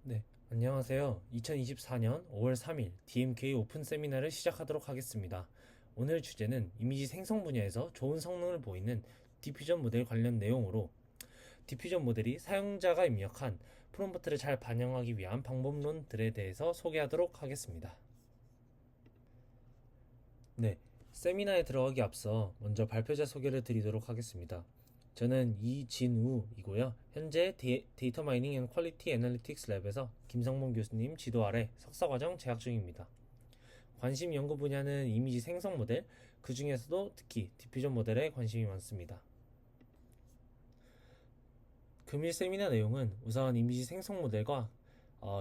네, 안녕하세요. 2024년 5월 3일 DMK 오픈 세미나를 시작하도록 하겠습니다. 오늘 주제는 이미지 생성 분야에서 좋은 성능을 보이는 디퓨전 모델 관련 내용으로 디퓨전 모델이 사용자가 입력한 프롬프트를 잘 반영하기 위한 방법론들에 대해서 소개하도록 하겠습니다. 네, 세미나에 들어가기 앞서 먼저 발표자 소개를 드리도록 하겠습니다. 저는 이진우이고요. 현재 데이터 마이닝 앤 퀄리티 애널리틱스 랩에서 김성문 교수님 지도 아래 석사과정 재학 중입니다. 관심 연구 분야는 이미지 생성 모델, 그 중에서도 특히 디퓨전 모델에 관심이 많습니다. 금일 세미나 내용은 우선 이미지 생성 모델과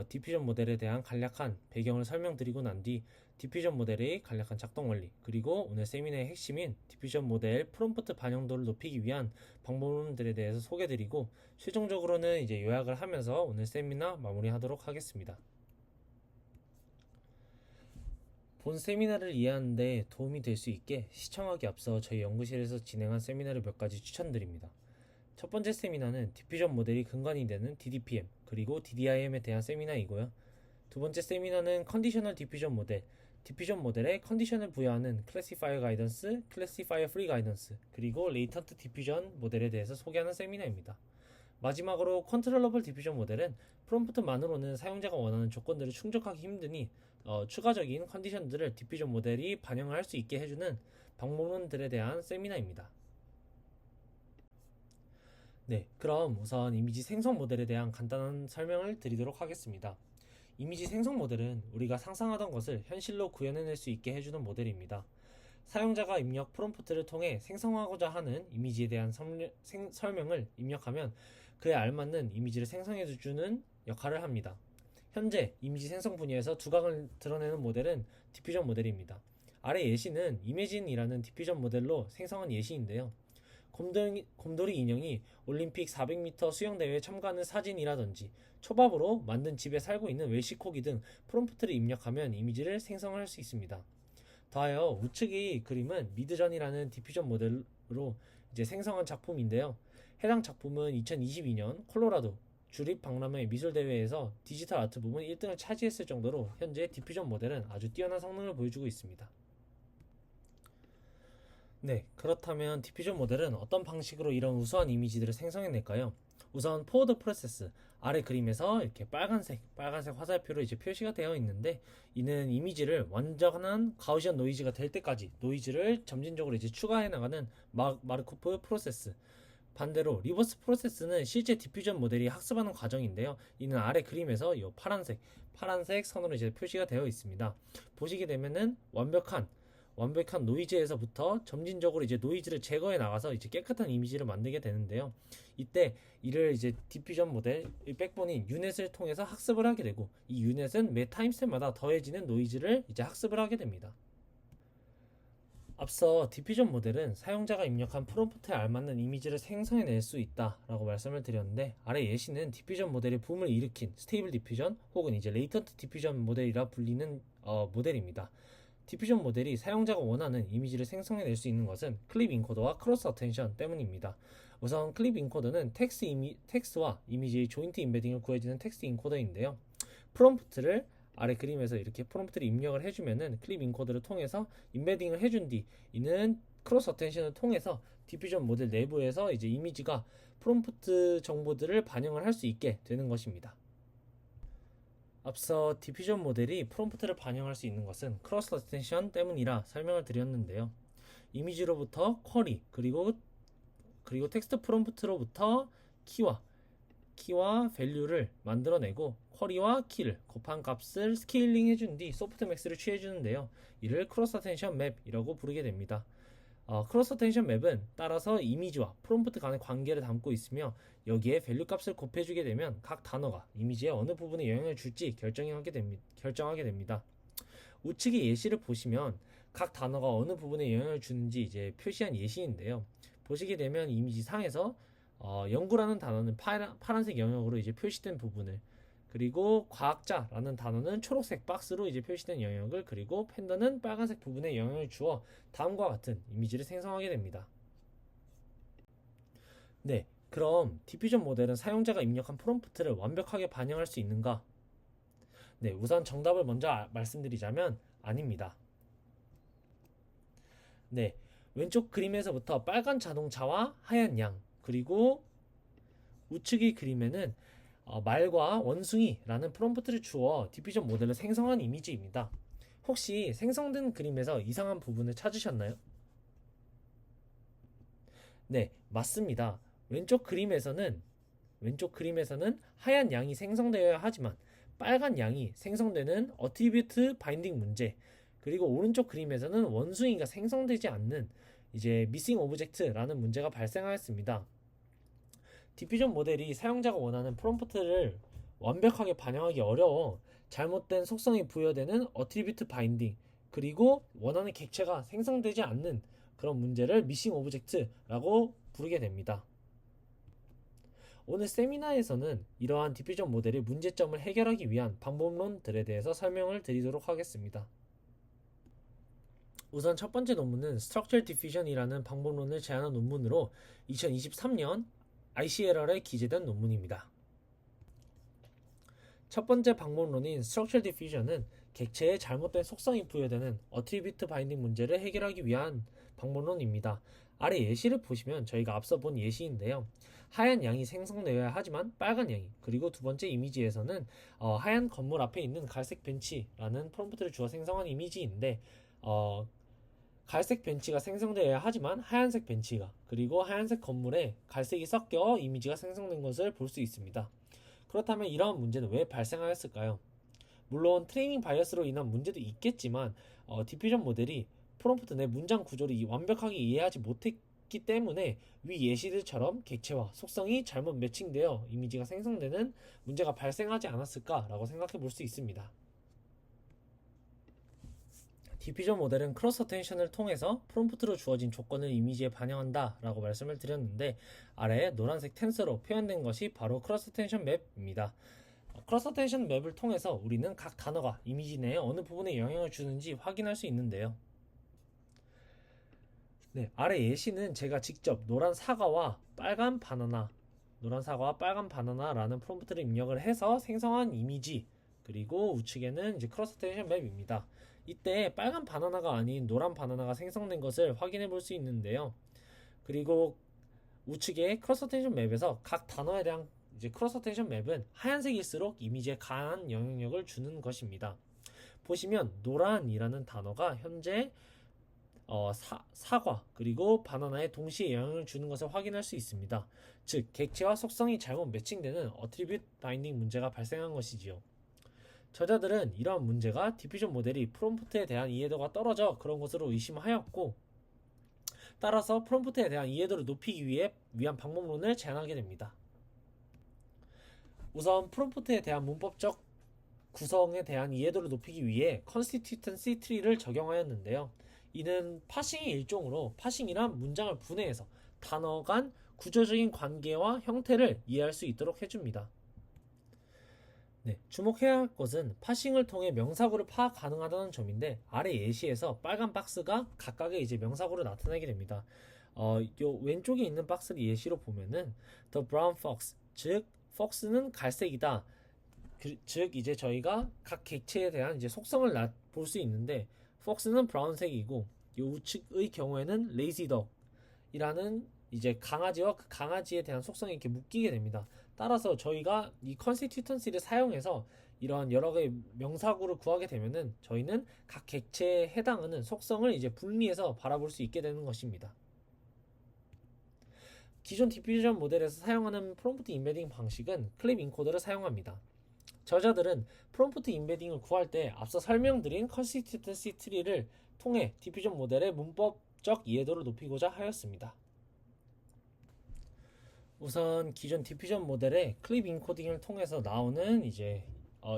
디퓨전 모델에 대한 간략한 배경을 설명드리고 난 뒤 디퓨전 모델의 간략한 작동 원리, 그리고 오늘 세미나의 핵심인 디퓨전 모델 프롬프트 반영도를 높이기 위한 방법론들에 대해서 소개드리고 최종적으로는 이제 요약을 하면서 오늘 세미나 마무리하도록 하겠습니다. 본 세미나를 이해하는 데 도움이 될 수 있게 시청하기 앞서 저희 연구실에서 진행한 세미나를 몇 가지 추천드립니다. 첫 번째 세미나는 디퓨전 모델이 근간이 되는 DDPM 그리고 DDIM에 대한 세미나이고요. 두 번째 세미나는 컨디셔널 디퓨전 모델, 디퓨전 모델에 컨디션을 부여하는 클래시파이어 가이던스, 클래시파이어 프리 가이던스, 그리고 레이턴트 디퓨전 모델에 대해서 소개하는 세미나입니다. 마지막으로 컨트롤러블 디퓨전 모델은 프롬프트만으로는 사용자가 원하는 조건들을 충족하기 힘드니 추가적인 컨디션들을 디퓨전 모델이 반영을 할 수 있게 해주는 방법론들에 대한 세미나입니다. 네, 그럼 우선 이미지 생성 모델에 대한 간단한 설명을 드리도록 하겠습니다. 이미지 생성 모델은 우리가 상상하던 것을 현실로 구현해낼 수 있게 해주는 모델입니다. 사용자가 입력 프롬프트를 통해 생성하고자 하는 이미지에 대한 설명을 입력하면 그에 알맞는 이미지를 생성해주는 역할을 합니다. 현재 이미지 생성 분야에서 두각을 드러내는 모델은 디퓨전 모델입니다. 아래 예시는 이매진이라는 디퓨전 모델로 생성한 예시인데요. 곰돌이 인형이 올림픽 400m 수영대회에 참가하는 사진이라든지 초밥으로 만든 집에 살고 있는 웰시코기 등 프롬프트를 입력하면 이미지를 생성할 수 있습니다. 더하여 우측의 그림은 미드전이라는 디퓨전 모델로 이제 생성한 작품인데요. 해당 작품은 2022년 콜로라도 주립 박람회 미술대회에서 디지털 아트 부문 1등을 차지했을 정도로 현재 디퓨전 모델은 아주 뛰어난 성능을 보여주고 있습니다. 네, 그렇다면 디퓨전 모델은 어떤 방식으로 이런 우수한 이미지들을 생성해낼까요? 우선 포워드 프로세스, 아래 그림에서 이렇게 빨간색 화살표로 이제 표시가 되어 있는데, 이는 이미지를 완전한 가우시안 노이즈가 될 때까지 노이즈를 점진적으로 이제 추가해 나가는 마르코프 프로세스. 반대로 리버스 프로세스는 실제 디퓨전 모델이 학습하는 과정인데요. 이는 아래 그림에서 이 파란색 선으로 이제 표시가 되어 있습니다. 보시게 되면은 완벽한 노이즈에서부터 점진적으로 이제 노이즈를 제거해 나가서 이제 깨끗한 이미지를 만들게 되는데요. 이때 이를 이제 디퓨전 모델의 백본인 유넷을 통해서 학습을 하게 되고, 이 유넷은 매 타임스텝마다 더해지는 노이즈를 이제 학습을 하게 됩니다. 앞서 디퓨전 모델은 사용자가 입력한 프롬프트에 알맞는 이미지를 생성해낼 수 있다라고 말씀을 드렸는데, 아래 예시는 디퓨전 모델의 붐을 일으킨 스테이블 디퓨전 혹은 이제 레이턴트 디퓨전 모델이라 불리는 모델입니다. 디퓨전 모델이 사용자가 원하는 이미지를 생성해낼 수 있는 것은 클립 인코더와 크로스 어텐션 때문입니다. 우선 클립 인코더는 텍스트와 이미지의 조인트 인베딩을 구해주는 텍스트 인코더인데요. 프롬프트를 아래 그림에서 이렇게 프롬프트를 입력을 해주면은 클립 인코더를 통해서 인베딩을 해준 뒤 이는 크로스 어텐션을 통해서 디퓨전 모델 내부에서 이제 이미지가 프롬프트 정보들을 반영을 할 수 있게 되는 것입니다. 앞서 디퓨전 모델이 프롬프트를 반영할 수 있는 것은 크로스 어텐션 때문이라 설명을 드렸는데요. 이미지로부터 쿼리 그리고 텍스트 프롬프트로부터 키와 밸류를 만들어내고 쿼리와 키를 곱한 값을 스케일링 해준 뒤 소프트맥스를 취해주는데요. 이를 크로스 어텐션 맵이라고 부르게 됩니다. 크로스 어텐션 맵은 따라서 이미지와 프롬프트 간의 관계를 담고 있으며, 여기에 밸류 값을 곱해주게 되면 각 단어가 이미지에 어느 부분에 영향을 줄지 결정하게 됩니다. 우측의 예시를 보시면 각 단어가 어느 부분에 영향을 주는지 이제 표시한 예시인데요. 보시게 되면 이미지 상에서 연구라는 단어는 파란색 영역으로 이제 표시된 부분을, 그리고 과학자라는 단어는 초록색 박스로 이제 표시된 영역을, 그리고 팬더는 빨간색 부분에 영향을 주어 다음과 같은 이미지를 생성하게 됩니다. 네, 그럼 디퓨전 모델은 사용자가 입력한 프롬프트를 완벽하게 반영할 수 있는가? 네, 우선 정답을 먼저 말씀드리자면 아닙니다. 네, 왼쪽 그림에서부터 빨간 자동차와 하얀 양, 그리고 우측의 그림에는 말과 원숭이라는 프롬프트를 주어 디퓨전 모델을 생성한 이미지입니다. 혹시 생성된 그림에서 이상한 부분을 찾으셨나요? 네, 맞습니다. 왼쪽 그림에서는 하얀 양이 생성되어야 하지만 빨간 양이 생성되는 어트리뷰트 바인딩 문제, 그리고 오른쪽 그림에서는 원숭이가 생성되지 않는 이제 미싱 오브젝트라는 문제가 발생하였습니다. 디퓨전 모델이 사용자가 원하는 프롬프트를 완벽하게 반영하기 어려워 잘못된 속성이 부여되는 어트리뷰트 바인딩, 그리고 원하는 객체가 생성되지 않는 그런 문제를 미싱 오브젝트라고 부르게 됩니다. 오늘 세미나에서는 이러한 디퓨전 모델의 문제점을 해결하기 위한 방법론들에 대해서 설명을 드리도록 하겠습니다. 우선 첫 번째 논문은 Structural Diffusion이라는 방법론을 제안한 논문으로 2023년 ICLR에 기재된 논문입니다. 첫 번째 방법론인 Structural Diffusion은 객체의 잘못된 속성이 부여되는 어트리뷰트 바인딩 문제를 해결하기 위한 방법론입니다. 아래 예시를 보시면 저희가 앞서 본 예시인데요. 하얀 양이 생성되어야 하지만 빨간 양이, 그리고 두 번째 이미지에서는 하얀 건물 앞에 있는 갈색 벤치라는 프롬프트를 주어 생성한 이미지인데 갈색 벤치가 생성되어야 하지만 하얀색 벤치가, 그리고 하얀색 건물에 갈색이 섞여 이미지가 생성된 것을 볼 수 있습니다. 그렇다면 이러한 문제는 왜 발생하였을까요? 물론 트레이닝 바이어스로 인한 문제도 있겠지만 디퓨전 모델이 프롬프트 내 문장 구조를 완벽하게 이해하지 못했기 때문에 위 예시들처럼 객체와 속성이 잘못 매칭되어 이미지가 생성되는 문제가 발생하지 않았을까라고 생각해 볼 수 있습니다. 디퓨전 모델은 크로스 어텐션을 통해서 프롬프트로 주어진 조건을 이미지에 반영한다 라고 말씀을 드렸는데, 아래에 노란색 텐서로 표현된 것이 바로 크로스 어텐션 맵입니다. 크로스 어텐션 맵을 통해서 우리는 각 단어가 이미지 내에 어느 부분에 영향을 주는지 확인할 수 있는데요. 네, 아래 예시는 제가 직접 노란 사과와 빨간 바나나라는 프롬프트를 입력을 해서 생성한 이미지, 그리고 우측에는 이제 크로스 어텐션 맵입니다. 이때 빨간 바나나가 아닌 노란 바나나가 생성된 것을 확인해 볼 수 있는데요. 그리고 우측의 크로스 어텐션 맵에서 각 단어에 대한 이제 크로스 어텐션 맵은 하얀색일수록 이미지에 강한 영향력을 주는 것입니다. 보시면 노란이라는 단어가 현재 사과 그리고 바나나에 동시에 영향을 주는 것을 확인할 수 있습니다. 즉 객체와 속성이 잘못 매칭되는 어트리뷰트 바인딩 문제가 발생한 것이지요. 저자들은 이러한 문제가 디퓨전 모델이 프롬프트에 대한 이해도가 떨어져 그런 것으로 의심하였고, 따라서 프롬프트에 대한 이해도를 높이기 위한 방법론을 제안하게 됩니다. 우선 프롬프트에 대한 문법적 구성에 대한 이해도를 높이기 위해 컨스티튜턴시 트리를 적용하였는데요. 이는 파싱의 일종으로 파싱이란 문장을 분해해서 단어 간 구조적인 관계와 형태를 이해할 수 있도록 해줍니다. 네, 주목해야 할 것은 파싱을 통해 명사구를 파악 가능하다는 점인데, 아래 예시에서 빨간 박스가 각각의 이제 명사구로 나타나게 됩니다. 요 왼쪽에 있는 박스를 예시로 보면은 The brown fox, 즉 fox는 갈색이다. 즉 이제 저희가 각 객체에 대한 이제 속성을 볼 수 있는데, fox는 브라운색이고 요 우측의 경우에는 lazy dog이라는 이제 강아지와 그 강아지에 대한 속성이 이렇게 묶이게 됩니다. 따라서 저희가 이 컨스티튜턴시를 사용해서 이러한 여러 개의 명사구를 구하게 되면은 저희는 각 객체에 해당하는 속성을 이제 분리해서 바라볼 수 있게 되는 것입니다. 기존 디퓨전 모델에서 사용하는 프롬프트 임베딩 방식은 클립 인코더를 사용합니다. 저자들은 프롬프트 임베딩을 구할 때 앞서 설명드린 컨스티튜턴시 트리를 통해 디퓨전 모델의 문법적 이해도를 높이고자 하였습니다. 우선 기존 디퓨전 모델의 클립 인코딩을 통해서 나오는 이제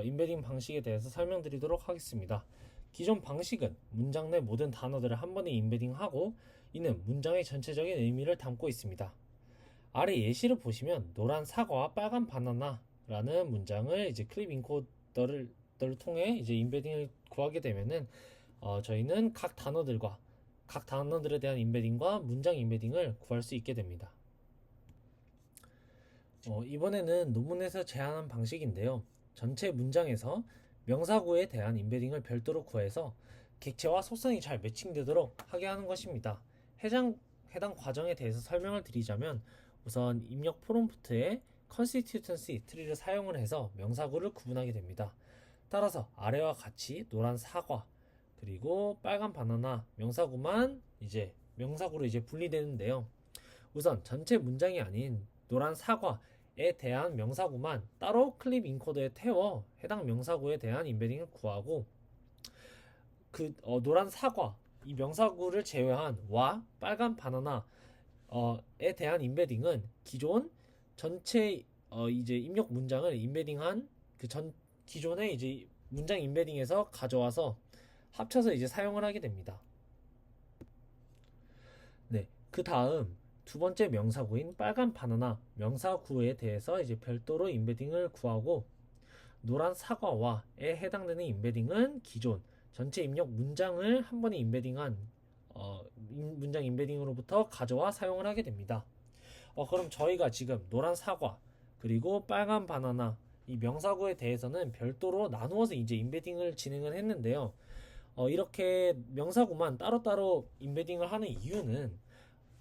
임베딩 방식에 대해서 설명드리도록 하겠습니다. 기존 방식은 문장 내 모든 단어들을 한 번에 임베딩하고 이는 문장의 전체적인 의미를 담고 있습니다. 아래 예시를 보시면 노란 사과와 빨간 바나나라는 문장을 이제 클립 인코더를 통해 이제 임베딩을 구하게 되면은 저희는 각 단어들에 대한 임베딩과 문장 임베딩을 구할 수 있게 됩니다. 이번에는 논문에서 제안한 방식인데요. 전체 문장에서 명사구에 대한 임베딩을 별도로 구해서 객체와 속성이 잘 매칭되도록 하게 하는 것입니다. 해당 과정에 대해서 설명을 드리자면 우선 입력 프롬프트에 constituency 트리를 사용을 해서 명사구를 구분하게 됩니다. 따라서 아래와 같이 노란 사과 그리고 빨간 바나나 명사구만 이제 명사구로 분리되는데요. 우선 전체 문장이 아닌 노란 사과에 대한 명사구만 따로 클립 인코더에 태워 해당 명사구에 대한 임베딩을 구하고 노란 사과 이 명사구를 제외한 와 빨간 바나나에 대한 임베딩은 기존 전체 이제 입력 문장을 임베딩한 기존의 이제 문장 임베딩에서 가져와서 합쳐서 이제 사용을 하게 됩니다. 네, 그 다음 두 번째 명사구인 빨간 바나나 명사구에 대해서 이제 별도로 임베딩을 구하고 노란 사과와에 해당되는 임베딩은 기존 전체 입력 문장을 한 번에 임베딩한 문장 임베딩으로부터 가져와 사용을 하게 됩니다. 그럼 저희가 지금 노란 사과 그리고 빨간 바나나 이 명사구에 대해서는 별도로 나누어서 이제 임베딩을 진행을 했는데요. 이렇게 명사구만 따로따로 임베딩을 하는 이유는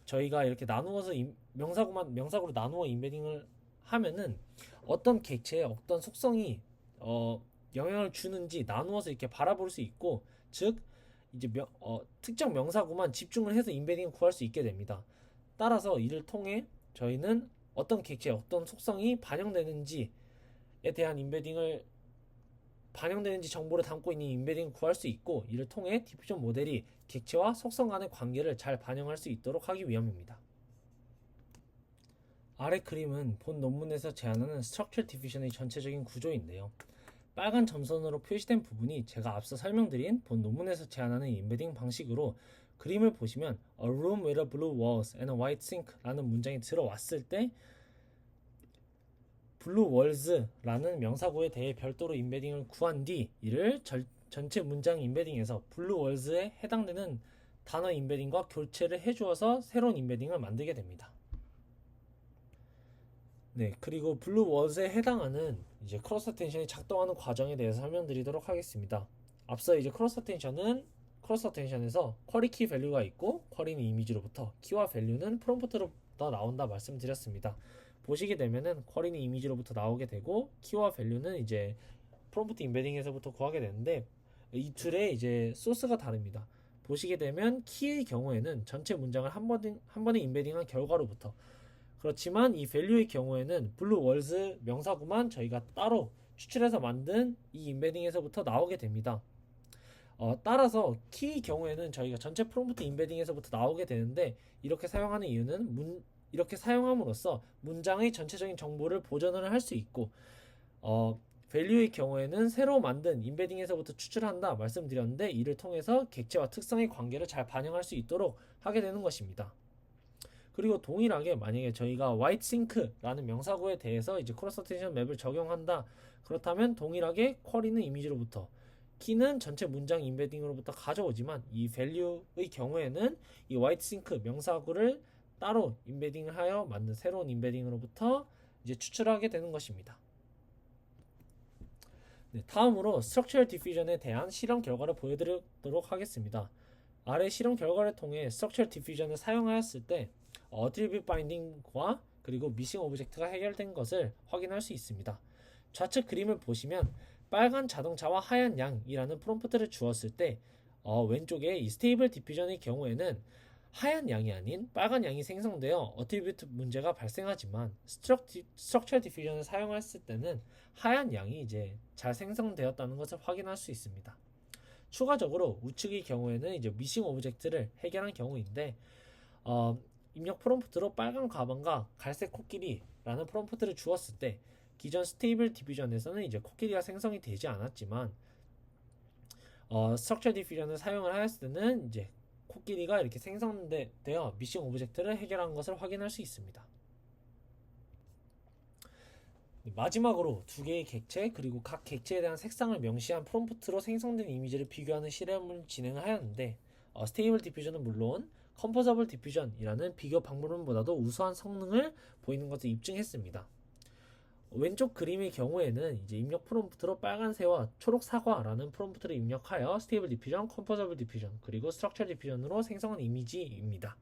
저희가 이렇게 나누어서 명사구로 나누어 임베딩을 하면은 어떤 객체에 어떤 속성이 영향을 주는지 나누어서 이렇게 바라볼 수 있고, 즉 이제 특정 명사구만 집중을 해서 임베딩을 구할 수 있게 됩니다. 따라서 이를 통해 저희는 어떤 객체에 어떤 속성이 반영되는지에 대한 반영되는지 정보를 담고 있는 임베딩을 구할 수 있고, 이를 통해 디퓨전 모델이 객체와 속성 간의 관계를 잘 반영할 수 있도록 하기 위함입니다. 아래 그림은 본 논문에서 제안하는 스트럭처 디퓨전의 전체적인 구조인데요. 빨간 점선으로 표시된 부분이 제가 앞서 설명드린 본 논문에서 제안하는 임베딩 방식으로, 그림을 보시면 A room with a blue walls and a white sink 라는 문장이 들어왔을 때 blue walls라는 명사구에 대해 별도로 임베딩을 구한 뒤 이를 전체 문장 임베딩에서 blue walls에 해당되는 단어 임베딩과 교체를 해주어서 새로운 임베딩을 만들게 됩니다. 네, 그리고 블루 워즈에 해당하는 이제 크로스 어텐션이 작동하는 과정에 대해서 설명드리도록 하겠습니다. 앞서 이제 크로스 어텐션에서 쿼리 키 밸류가 있고, 쿼리는 이미지로부터, 키와 밸류는 프롬프트로부터 나온다 말씀드렸습니다. 보시게 되면은 쿼리는 이미지로부터 나오게 되고, 키와 밸류는 이제 프롬프트 임베딩에서부터 구하게 되는데, 이 둘의 이제 소스가 다릅니다. 보시게 되면 키의 경우에는 전체 문장을 한 번에 임베딩한 결과로부터, 그렇지만 이 밸류의 경우에는 블루 월즈 명사구만 저희가 따로 추출해서 만든 이 임베딩에서부터 나오게 됩니다. 따라서 키의 경우에는 저희가 전체 프롬프트 임베딩에서부터 나오게 되는데, 이렇게 사용하는 이유는 이렇게 사용함으로써 문장의 전체적인 정보를 보존을 할 수 있고, 밸류의 경우에는 새로 만든 임베딩에서부터 추출한다 말씀드렸는데, 이를 통해서 객체와 특성의 관계를 잘 반영할 수 있도록 하게 되는 것입니다. 그리고 동일하게 만약에 저희가 white sink라는 명사구에 대해서 이제 크로스 어텐션 맵을 적용한다, 그렇다면 동일하게 쿼리는 이미지로부터, 키는 전체 문장 임베딩으로부터 가져오지만, 이 value의 경우에는 이 white sink 명사구를 따로 임베딩을 하여 만든 새로운 임베딩으로부터 이제 추출하게 되는 것입니다. 네, 다음으로 스트럭처럴 디퓨전에 대한 실험 결과를 보여드리도록 하겠습니다. 아래 실험 결과를 통해 스트럭처럴 디퓨전을 사용하였을 때 어트리뷰트 바인딩과 그리고 미싱 오브젝트가 해결된 것을 확인할 수 있습니다. 좌측 그림을 보시면 빨간 자동차와 하얀 양이라는 프롬프트를 주었을 때 왼쪽에 이 스테이블 디퓨전의 경우에는 하얀 양이 아닌 빨간 양이 생성되어 어트리뷰트 문제가 발생하지만, 스트럭처럴 디퓨전을 사용했을 때는 하얀 양이 이제 잘 생성되었다는 것을 확인할 수 있습니다. 추가적으로 우측의 경우에는 이제 미싱 오브젝트를 해결한 경우인데, 입력 프롬프트로 빨간 가방과 갈색 코끼리라는 프롬프트를 주었을 때, 기존 스테이블 디퓨전에서는 이제 코끼리가 생성이 되지 않았지만, 스트럭처 디퓨전을 사용을 하였을 때는 이제 코끼리가 이렇게 생성되어 미싱 오브젝트를 해결한 것을 확인할 수 있습니다. 마지막으로 두 개의 객체 그리고 각 객체에 대한 색상을 명시한 프롬프트로 생성된 이미지를 비교하는 실험을 진행을 하였는데, 스테이블 디퓨전은 물론 컴포저블 디퓨전이라는 비교 방법론보다도 우수한 성능을 보이는 것을 입증했습니다. 왼쪽 그림의 경우에는 이제 입력 프롬프트로 빨간새와 초록 사과라는 프롬프트를 입력하여 스테이블 디퓨전, 컴포저블 디퓨전, 그리고 스트럭처 디퓨전으로 생성한 이미지입니다.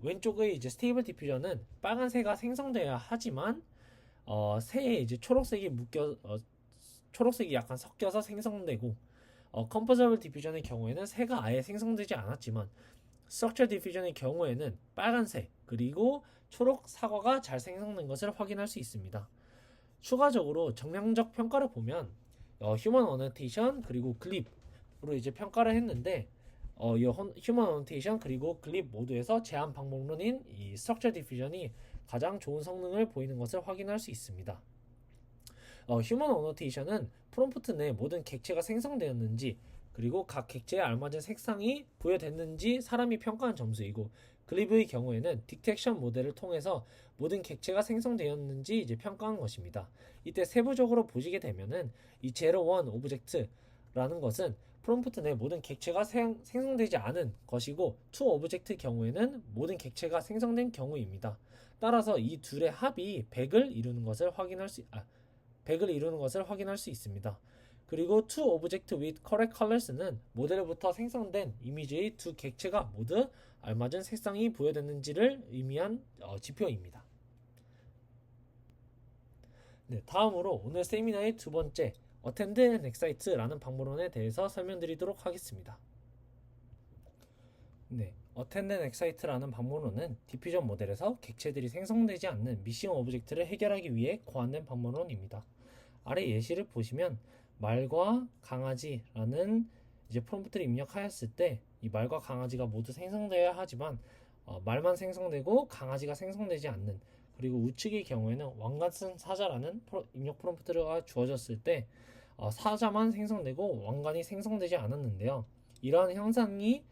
왼쪽의 이제 스테이블 디퓨전은 빨간새가 생성돼야 하지만 새에 이제 초록색이 약간 섞여서 생성되고, 컴포저블 디퓨전의 경우에는 새가 아예 생성되지 않았지만 스트럭처 디퓨전의 경우에는 빨간색 그리고 초록 사과가 잘 생성된 것을 확인할 수 있습니다. 추가적으로 정량적 평가를 보면 휴먼 어노테이션 그리고 글립으로 이제 평가를 했는데, 이 휴먼 어노테이션 그리고 글립 모두에서 제한 방법론인 이 스트럭처 디퓨전이 가장 좋은 성능을 보이는 것을 확인할 수 있습니다. 휴먼 어노테이션은 프롬프트 내 모든 객체가 생성되었는지 그리고 각 객체에 알맞은 색상이 부여됐는지 사람이 평가한 점수이고, 글립의 경우에는 디텍션 모델을 통해서 모든 객체가 생성되었는지 이제 평가한 것입니다. 이때 세부적으로 보시게 되면은 이 제로 원 오브젝트라는 것은 프롬프트 내 모든 객체가 생성되지 않은 것이고, 투 오브젝트 경우에는 모든 객체가 생성된 경우입니다. 따라서 이 둘의 합이 100을 이루는 것을 확인할 수 있습니다. 그리고 to object with correct colors는 모델부터 생성된 이미지의 두 객체가 모두 알맞은 색상이 부여됐는지를 의미한 지표입니다. 네, 다음으로 오늘 세미나의 두 번째 attend and excite라는 방법론에 대해서 설명드리도록 하겠습니다. 네, attend and excite라는 방법론은 디퓨전 모델에서 객체들이 생성되지 않는 미싱 오브젝트를 해결하기 위해 고안된 방법론입니다. 아래 예시를 보시면 말과 강아지라는 이제 프롬프트를 입력하였을 때 이 말과 강아지가 모두 생성되어야 하지만 말만 생성되고 강아지가 생성되지 않는, 그리고 우측의 경우에는 왕관쓴 사자라는 입력 프롬프트가 주어졌을 때 사자만 생성되고 왕관이 생성되지 않았는데요. 이러한 현상이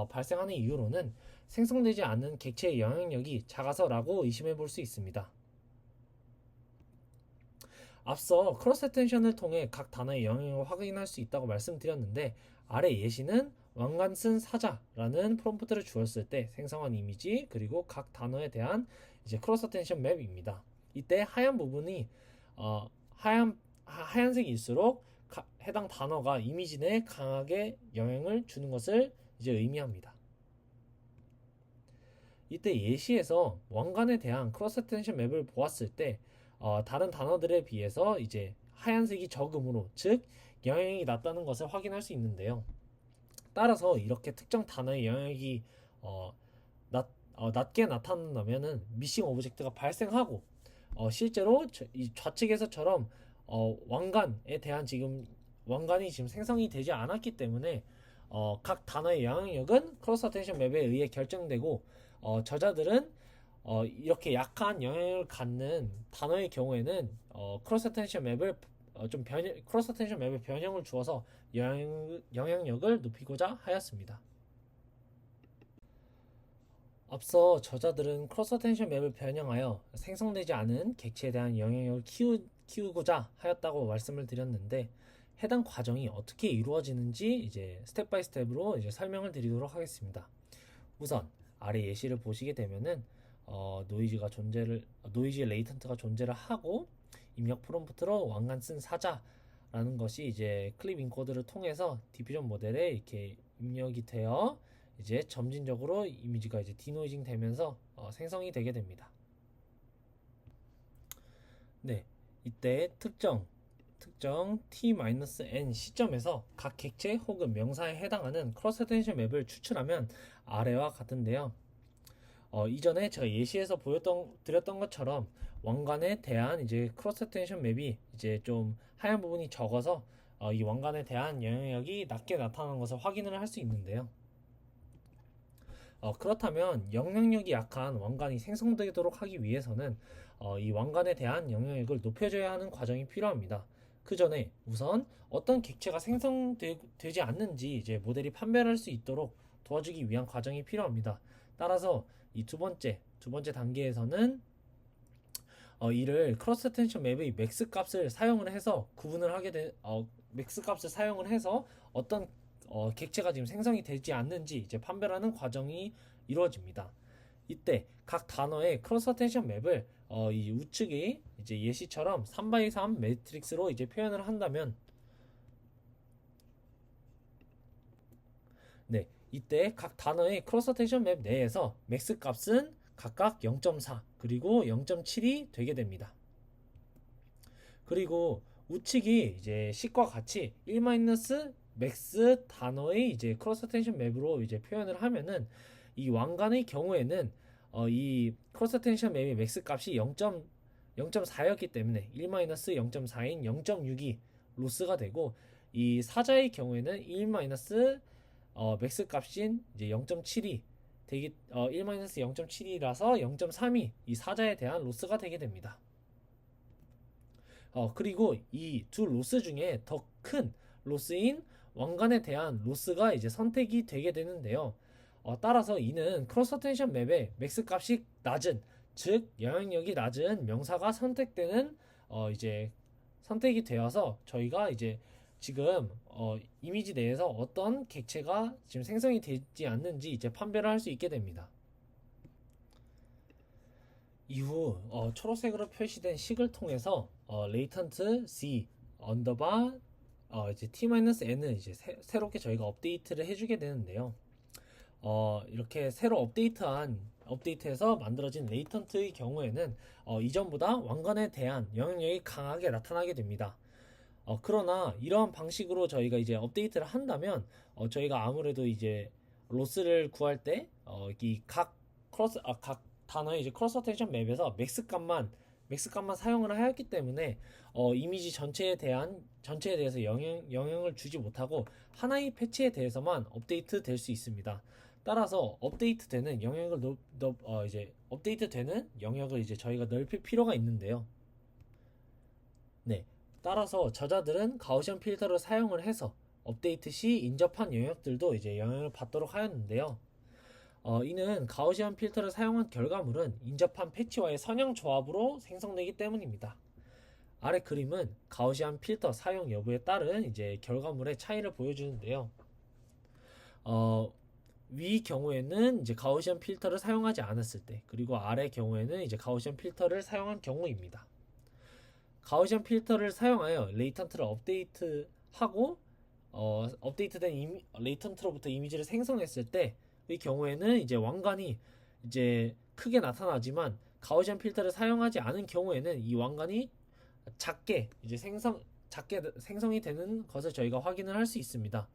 발생하는 이유로는 생성되지 않는 객체의 영향력이 작아서라고 의심해 볼 수 있습니다. 앞서 크로스 어텐션을 통해 각 단어의 영향력을 확인할 수 있다고 말씀드렸는데, 아래 예시는 왕관쓴 사자라는 프롬프트를 주었을 때 생성한 이미지 그리고 각 단어에 대한 이제 크로스 어텐션 맵입니다. 이때 하얀 부분이 하얀색일수록 해당 단어가 이미지 내에 강하게 영향을 주는 것을 이제 의미합니다. 이때 예시에서 왕관에 대한 크로스 어텐션 맵을 보았을 때 다른 단어들에 비해서 이제 하얀색이 적음으로, 즉 영향이 낮다는 것을 확인할 수 있는데요. 따라서 이렇게 특정 단어의 영향이 낮게 나타난다면은 미싱 오브젝트가 발생하고, 실제로 이 좌측에서처럼 왕관이 지금 생성이 되지 않았기 때문에 각 단어의 영향력은 크로스 어텐션 맵에 의해 결정되고, 저자들은 이렇게 약한 영향을 갖는 단어의 경우에는 크로스 어텐션 맵에 변형을 주어서 영향력을 높이고자 하였습니다. 앞서 저자들은 크로스 어텐션 맵을 변형하여 생성되지 않은 객체에 대한 영향력을 키우고자 하였다고 말씀을 드렸는데, 해당 과정이 어떻게 이루어지는지 이제 스텝 바이 스텝으로 이제 설명을 드리도록 하겠습니다. 우선 아래 예시를 보시게 되면은 노이즈 레이턴트가 존재를 하고, 입력 프롬프트로 왕관쓴 사자라는 것이 이제 클립 인코드를 통해서 디퓨전 모델에 이렇게 입력이 되어 이제 점진적으로 이미지가 이제 디노이징 되면서 생성이 되게 됩니다. 네, 이때 특정 t-n 시점에서 각 객체 혹은 명사에 해당하는 크로스 어텐션 맵을 추출하면 아래와 같은데요. 이전에 제가 예시에서 드렸던 것처럼 왕관에 대한 이제 크로스 어텐션 맵이 이제 좀 하얀 부분이 적어서 이 왕관에 대한 영향력이 낮게 나타나는 것을 확인을 할 수 있는데요. 그렇다면 영향력이 약한 왕관이 생성되도록 하기 위해서는 이 왕관에 대한 영향력을 높여줘야 하는 과정이 필요합니다. 그 전에 우선 어떤 객체가 생성되지 않는지 이제 모델이 판별할 수 있도록 도와주기 위한 과정이 필요합니다. 따라서 이 두 번째 단계에서는 이를 크로스 어텐션 맵의 맥스 값을 사용을 해서 맥스 값을 사용을 해서 어떤 객체가 지금 생성이 되지 않는지 이제 판별하는 과정이 이루어집니다. 이때 각 단어의 크로스 어텐션 맵을 이 우측이 이제 예시처럼 3x3 매트릭스로 이제 표현을 한다면, 네, 이때 각 단어의 크로스 어텐션 맵 내에서 맥스 값은 각각 0.4 그리고 0.7이 되게 됩니다. 그리고 우측이 이제 식과 같이 1 맥스 단어의 이제 크로스 텐션 맵으로 이제 표현을 하면은, 이 왕관의 경우에는 이 크로스 텐션 맵의 맥스 값이 0.4였기 때문에 1 0.4인 0.6이 로스가 되고, 이 사자의 경우에는 1 맥스 값인 이제 0.7이 되기 1 0.7이라서 0.3이 이 사자에 대한 로스가 되게 됩니다. 그리고 이 두 로스 중에 더 큰 로스인 왕관에 대한 로스가 이제 선택이 되게 되는데요. 따라서 이는 크로스 텐션 맵의 맥스 값이 낮은, 즉 영향력이 낮은 명사가 선택되는 이제 선택이 되어서 저희가 이제 지금 이미지 내에서 어떤 객체가 지금 생성이 되지 않는지 이제 판별을 할 수 있게 됩니다. 이후 초록색으로 표시된 식을 통해서 레이턴트 C 언더바 이제 t-n을 이제 새롭게 저희가 업데이트를 해주게 되는데요. 이렇게 새로 업데이트해서 만들어진 레이턴트의 경우에는 이전보다 왕관에 대한 영향력이 강하게 나타나게 됩니다. 그러나 이러한 방식으로 저희가 이제 업데이트를 한다면 저희가 아무래도 이제 로스를 구할 때 이 각 단어의 이제 크로스 어텐션 맵에서 맥스 값만 사용을 하였기 때문에 이미지 전체에 대해서 영향을 주지 못하고 하나의 패치에 대해서만 업데이트 될 수 있습니다. 따라서 업데이트되는 영역을 이제 저희가 넓힐 필요가 있는데요. 네, 따라서 저자들은 가우시안 필터를 사용을 해서 업데이트 시 인접한 영역들도 이제 영향을 받도록 하였는데요. 이는 가우시안 필터를 사용한 결과물은 인접한 패치와의 선형 조합으로 생성되기 때문입니다. 아래 그림은 가우시안 필터 사용 여부에 따른 이제 결과물의 차이를 보여주는데요. 위 경우에는 이제 가우시안 필터를 사용하지 않았을 때, 그리고 아래 경우에는 이제 가우시안 필터를 사용한 경우입니다. 가우시안 필터를 사용하여 레이턴트를 업데이트하고 업데이트된 레이턴트로부터 이미지를 생성했을 때의 경우에는 이제 왕관이 이제 크게 나타나지만, 가우시안 필터를 사용하지 않은 경우에는 이 왕관이 작게 생성이 되는 것을 저희가 확인을 할 수 있습니다.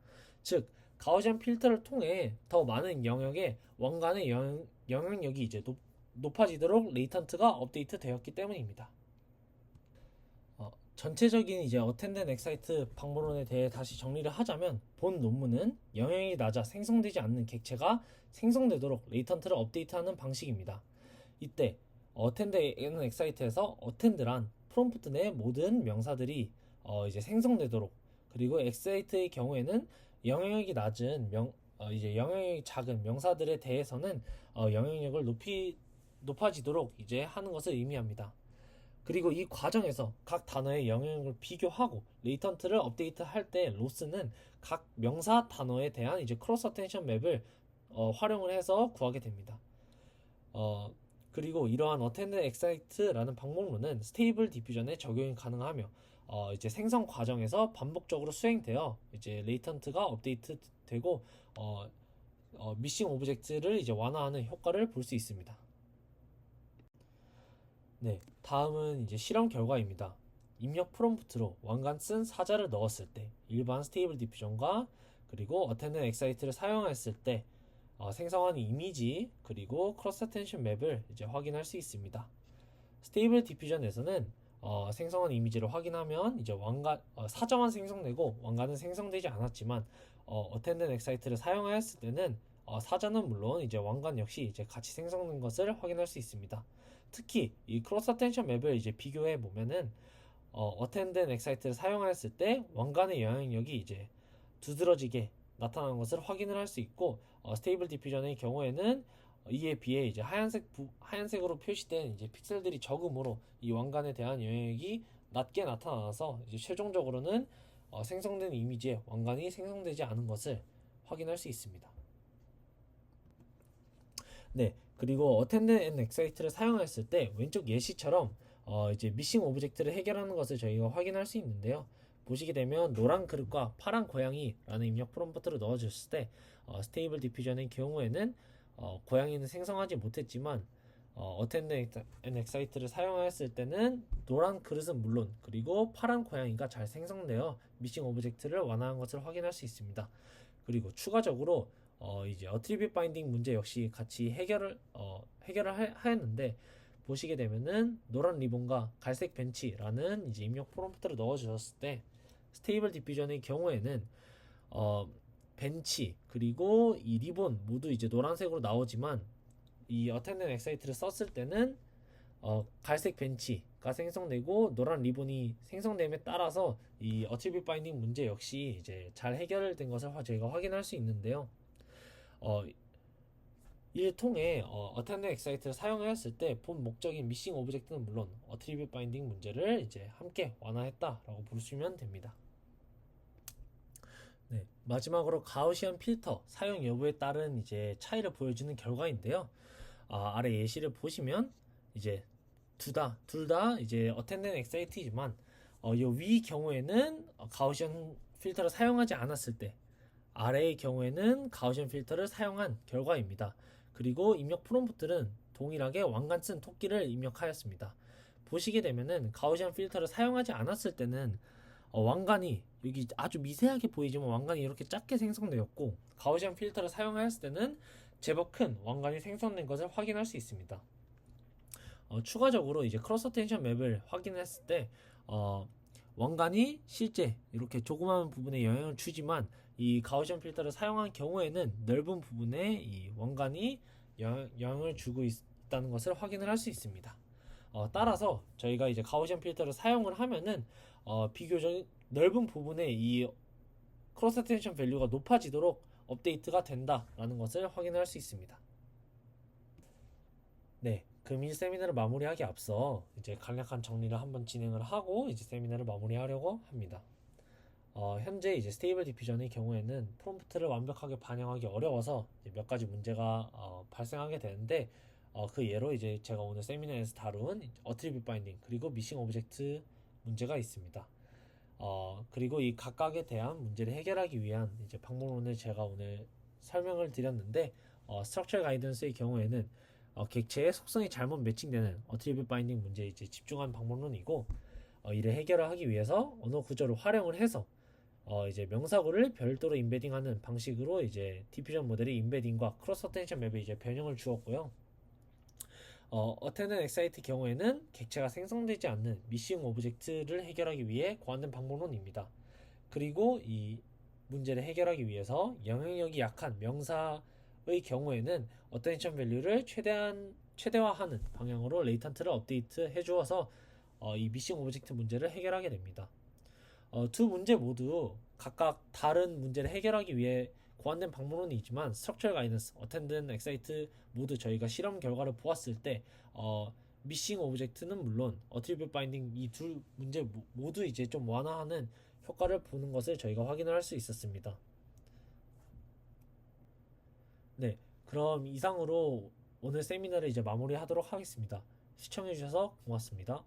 즉 가우시안 필터를 통해 더 많은 영역의 왕관의 영향력이 이제 높아지도록 레이턴트가 업데이트 되었기 때문입니다. 전체적인 이제 어텐드 엑사이트 방법론에 대해 다시 정리를 하자면, 본 논문은 영향이 낮아 생성되지 않는 객체가 생성되도록 레이턴트를 업데이트하는 방식입니다. 이때 어텐드 엑사이트에서 어텐드란 프롬프트 내 모든 명사들이 이제 생성되도록, 그리고 엑사이트의 경우에는 영향력이 낮은 이제 영향력이 작은 명사들에 대해서는 영향력을 높아지도록 이제 하는 것을 의미합니다. 그리고 이 과정에서 각 단어의 영향력을 비교하고 레이턴트를 업데이트할 때 로스는 각 명사 단어에 대한 이제 크로스 어텐션 맵을 활용을 해서 구하게 됩니다. 그리고 이러한 어텐드 엑사이트라는 방법론은 스테이블 디퓨전에 적용이 가능하며 이제 생성 과정에서 반복적으로 수행되어 이제 레이턴트가 업데이트되고 미싱 오브젝트를 이제 완화하는 효과를 볼 수 있습니다. 네, 다음은 이제 실험 결과입니다. 입력 프롬프트로 왕관 쓴 사자를 넣었을 때 일반 스테이블 디퓨전과 그리고 어텐드 엑사이트를 사용했을 때 생성한 이미지 그리고 크로스 어텐션 맵을 이제 확인할 수 있습니다. 스테이블 디퓨전에서는 생성한 이미지를 확인하면 이제 사자만 생성되고 왕관은 생성되지 않았지만, 어텐드 엑사이트를 사용하였을 때는 사자는 물론 이제 왕관 역시 이제 같이 생성된 것을 확인할 수 있습니다. 특히 이 크로스 어텐션 맵을 이제 비교해 보면은 어텐드 엑사이트를 사용하였을 때 왕관의 영향력이 이제 두드러지게 나타나는 것을 확인을 할 수 있고, 스테이블 디퓨전의 경우에는 이에 비해 이제 하얀색으로 표시된 이제 픽셀들이 적음으로 이 왕관에 대한 영향력이 낮게 나타나서 이제 최종적으로는 생성된 이미지에 왕관이 생성되지 않은 것을 확인할 수 있습니다. 네, 그리고 attend and excite를 사용했을 때 왼쪽 예시처럼 이제 미싱 오브젝트를 해결하는 것을 저희가 확인할 수 있는데요. 보시게 되면 노란 그릇과 파란 고양이라는 입력 프롬프트를 넣어줬을 때 스테이블 디퓨전의 경우에는 고양이는 생성하지 못했지만 attend and excite를 사용하였을 때는 노란 그릇은 물론 그리고 파란 고양이가 잘 생성되어 미싱 오브젝트를 완화한 것을 확인할 수 있습니다. 그리고 추가적으로 이제 attribute binding 문제 역시 같이 해결을 하였는데 보시게 되면은 노란 리본과 갈색 벤치라는 이제 입력 프롬프트를 넣어주셨을 때 스테이블 디퓨전의 경우에는 벤치 그리고 이 리본 모두 이제 노란색으로 나오지만 이 attend and excite를 썼을 때는 갈색 벤치가 생성되고 노란 리본이 생성됨에 따라서 이 attribute binding 문제 역시 이제 잘 해결된 것을 저희가 확인할 수 있는데요. 이를 통해 attend and excite를 사용하였을 때 본 목적인 미싱 오브젝트는 물론 attribute binding 문제를 이제 함께 완화했다라고 보시면 됩니다. 네, 마지막으로 가우시안 필터 사용 여부에 따른 이제 차이를 보여주는 결과인데요. 아래 예시를 보시면 이제 둘 다 이제 attend and excite이지만 이 위 경우에는 가우시안 필터를 사용하지 않았을 때 아래의 경우에는 가우시안 필터를 사용한 결과입니다. 그리고 입력 프롬프트는 동일하게 왕관 쓴 토끼를 입력하였습니다. 보시게 되면은 가우시안 필터를 사용하지 않았을 때는 왕관이 여기 아주 미세하게 보이지만 왕관이 이렇게 작게 생성되었고 가우시안 필터를 사용하였을 때는 제법 큰 왕관이 생성된 것을 확인할 수 있습니다. 추가적으로 이제 크로스 어텐션 맵을 확인했을 때 왕관이 실제 이렇게 조그마한 부분에 영향을 주지만 이 가우시안 필터를 사용한 경우에는 넓은 부분에 이 왕관이 영향을 주고 있다는 것을 확인을 할 수 있습니다. 따라서 저희가 이제 가우시안 필터를 사용을 하면은 비교적 넓은 부분에 이 크로스 어텐션 밸류가 높아지도록 업데이트가 된다라는 것을 확인할 수 있습니다. 네, 금일 세미나를 마무리하기 앞서 이제 간략한 정리를 한번 진행을 하고 이제 세미나를 마무리하려고 합니다. 현재 이제 스테이블 디퓨전의 경우에는 프롬프트를 완벽하게 반영하기 어려워서 이제 몇 가지 문제가 발생하게 되는데 그 예로 이제 제가 오늘 세미나에서 다룬 attribute binding 그리고 미싱 오브젝트 문제가 있습니다. 그리고 이 각각에 대한 문제를 해결하기 위한 이제 방법론을 제가 오늘 설명을 드렸는데 스트럭처 가이던스의 경우에는 객체의 속성이 잘못 매칭되는 attribute binding 문제에 이제 집중한 방법론이고 이를 해결을 하기 위해서 언어 구조를 활용을 해서 이제 명사구를 별도로 인베딩하는 방식으로 이제 디퓨전 모델의 인베딩과 크로스 어텐션 맵에 이제 변형을 주었고요. attend and excite 경우에는 객체가 생성되지 않는 미싱 오브젝트를 해결하기 위해 고안된 방법론입니다. 그리고 이 문제를 해결하기 위해서 영향력이 약한 명사의 경우에는 어텐션 밸류를 최대화하는 방향으로 레이턴트를 업데이트 해주어서 이 미싱 오브젝트 문제를 해결하게 됩니다. 두 문제 모두 각각 다른 문제를 해결하기 위해 고안된 방법론이 있지만 스트럭처 가이던스, attend and excite 모두 저희가 실험 결과를 보았을 때 미싱 오브젝트는 물론 attribute binding 이 두 문제 모두 이제 좀 완화하는 효과를 보는 것을 저희가 확인을 할 수 있었습니다. 네, 그럼 이상으로 오늘 세미나를 이제 마무리하도록 하겠습니다. 시청해주셔서 고맙습니다.